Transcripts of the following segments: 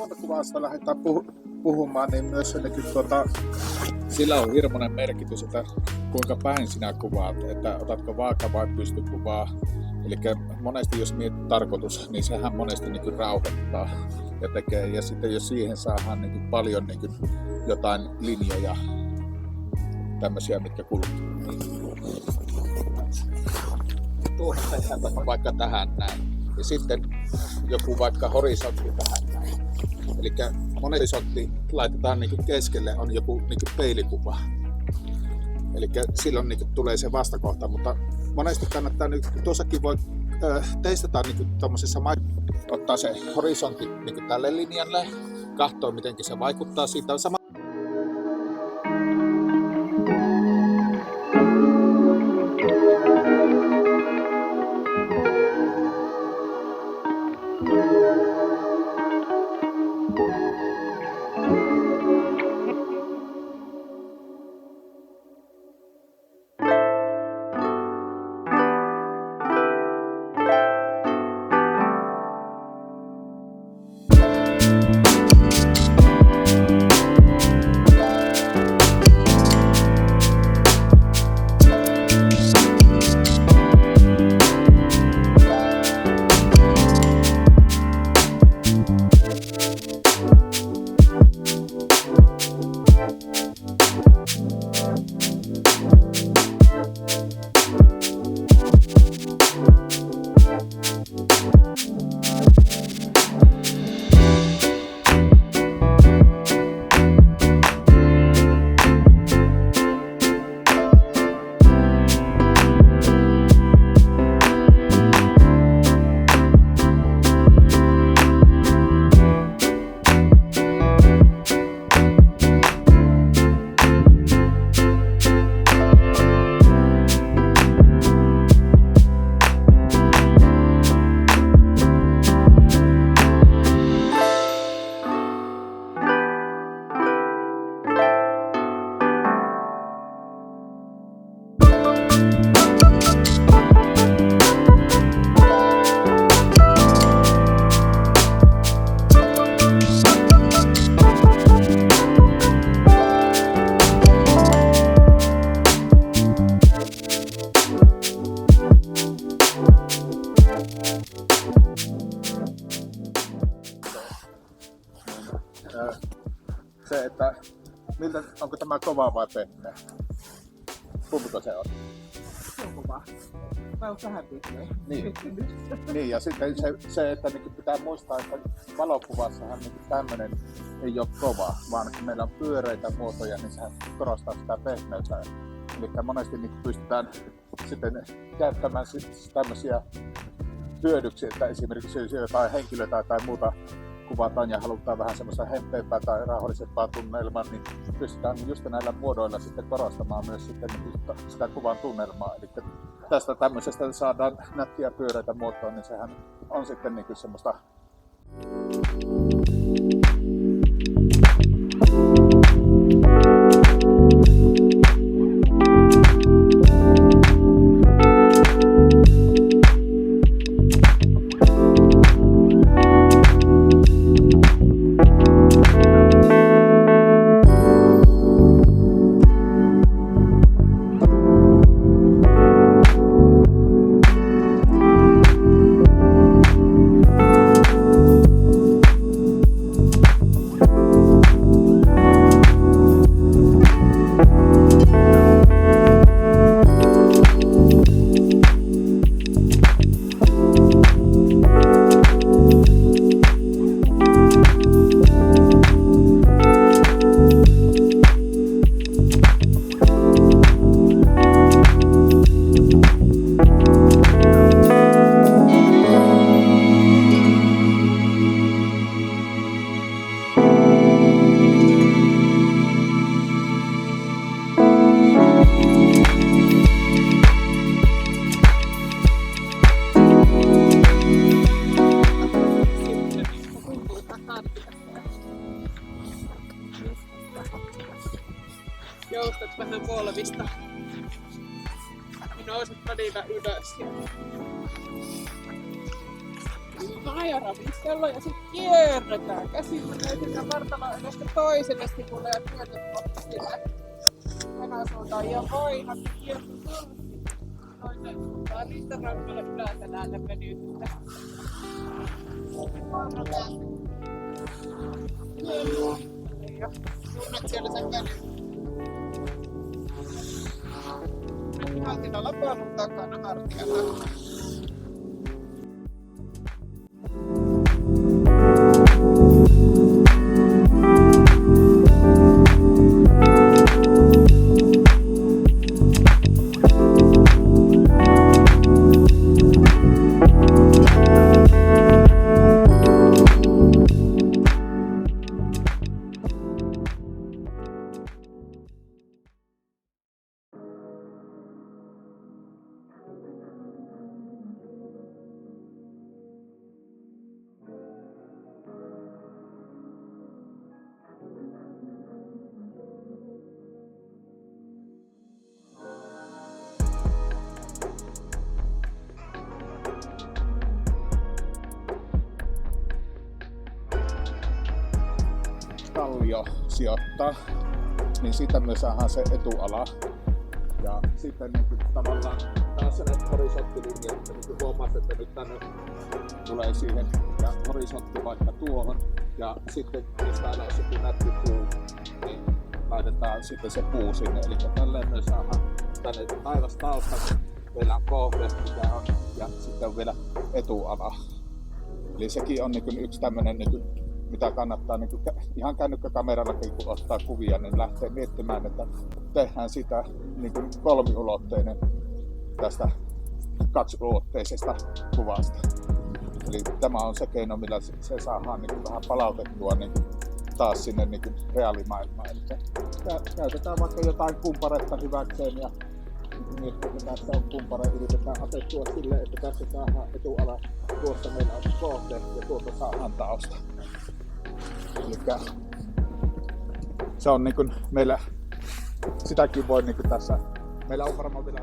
luontokuvasta lähdetään puhumaan, niin myös sillä on hirmuinen merkitys, että kuinka päin sinä kuvaat, että otatko vaaka vai pystykuvaa. Eli monesti jos mietit tarkoitus, niin sehän monesti niin kuin rauhoittaa ja tekee. Ja sitten jos siihen saadaan niin kuin paljon niin kuin jotain linjoja, tämmöisiä, mitkä kulkee. Tuohon tehdään vaikka tähän näin. Ja sitten joku vaikka horisontti tähän näin. Eli horisontti laitetaan niin kuin keskelle, on joku niin kuin peilikuva. Eli silloin niin kuin tulee se vastakohta, mutta monesti kannattaa nyt, tuossakin voi testata niin tuommoisessa ottaa se horisontti niin tälle linjalle, katsoa miten se vaikuttaa siitä. Se, että onko tämä kova vai pehmeä? Kumpiko se on? Se on kova. Tai on vähän pehmeä. Niin, ja sitten se että niin pitää muistaa, että valokuvassahan niin tämmöinen ei ole kova, vaan kun meillä on pyöreitä muotoja, niin sehän korostaa sitä pehmeyttä. Eli monesti niin pystytään sitten käyttämään tämmöisiä hyödyksiä, että esimerkiksi jos jotain henkilöä tai muuta kuvataan ja halutaan vähän semmoista hempeämpää tai rauhallisempaa tunnelmaa, niin pystytään just näillä muodoilla sitten korostamaan myös sitten sitä kuvan tunnelmaa. Eli tästä tämmöisestä saadaan nättiä pyöreitä muotoa, niin sehän on sitten niin kuin semmoista ja ravistella ja sitten kierretään. Käsi menee sinne vartalon edestä toiselle sivulle ja työtet kohti sinne kanasuuntaan ja voimat kierretään toiseen suuntaan rintarannalle yläseläälle venytystä. Ja tunnet siellä sen venyn. Ihan siinä lapannut takana hartialla. Kallio sijoittaa, niin siitä me saadaan se etuala. Ja sitten niin tavallaan taas sellainen horisonttilinja, että niin huomaat, että nyt tänne tulee siihen ja horisontti vaikka tuohon. Ja sitten jos täällä on joku nätti puu, niin laitetaan sitten se puu sinne. Eli tälleen me saadaan tänne taivastaustat. Meillä on kohde, mikä on, ja sitten on vielä etuala. Eli sekin on niin yksi tämmöinen mitä kannattaa niin ihan kännykkäkamerallakin kun ottaa kuvia, niin lähtee miettimään, että tehdään sitä niin kolmiulotteinen tästä kaksiulotteisesta kuvasta. Eli tämä on se keino, millä se saadaan niin vähän palautettua niin taas sinne niin reaalimaailmaan. Eli käytetään vaikka jotain kumparetta hyväkseen ja miettii, että tässä on kumpare, yritetään asettua sille, että tässä saadaan etuala, tuossa meillä on kohde ja tuolta saadaan tausta. Elikkä se on niin kuin meillä, sitäkin voi niin kuin tässä, meillä on varmaan vielä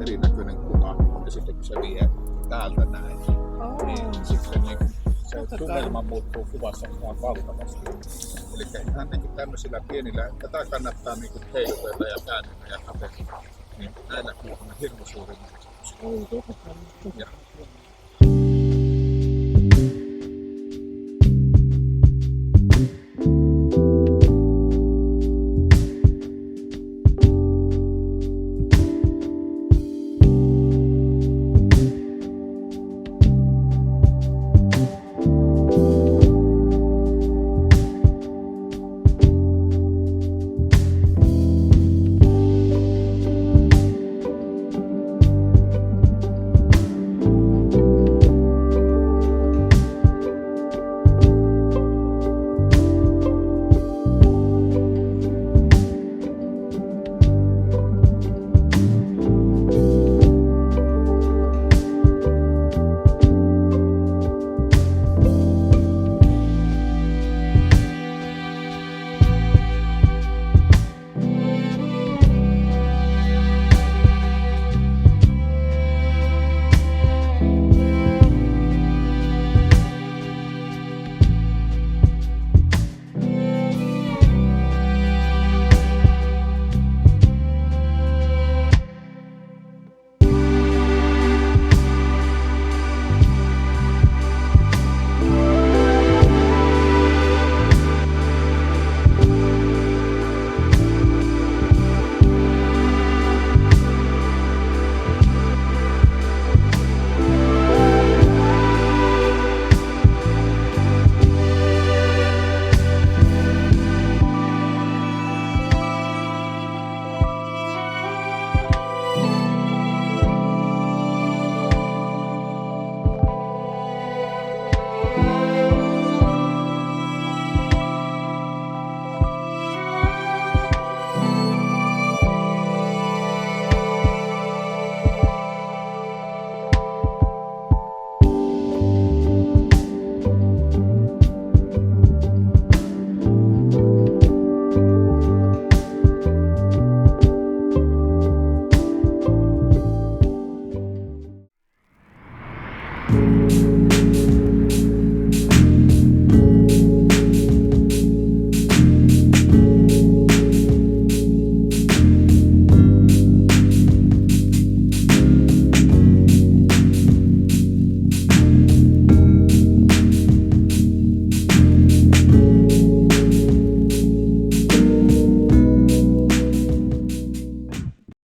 erinäköinen kuva, ja sitten kun se vie täältä näin, niin sitten niin se tunnelma muuttuu kuvassa ihan valtavasti. Eli ihan niin tämmöisillä pienillä, tätä kannattaa niin heilutella ja käännellä ja katsella, niin näillä on hirmu suuri merkitys.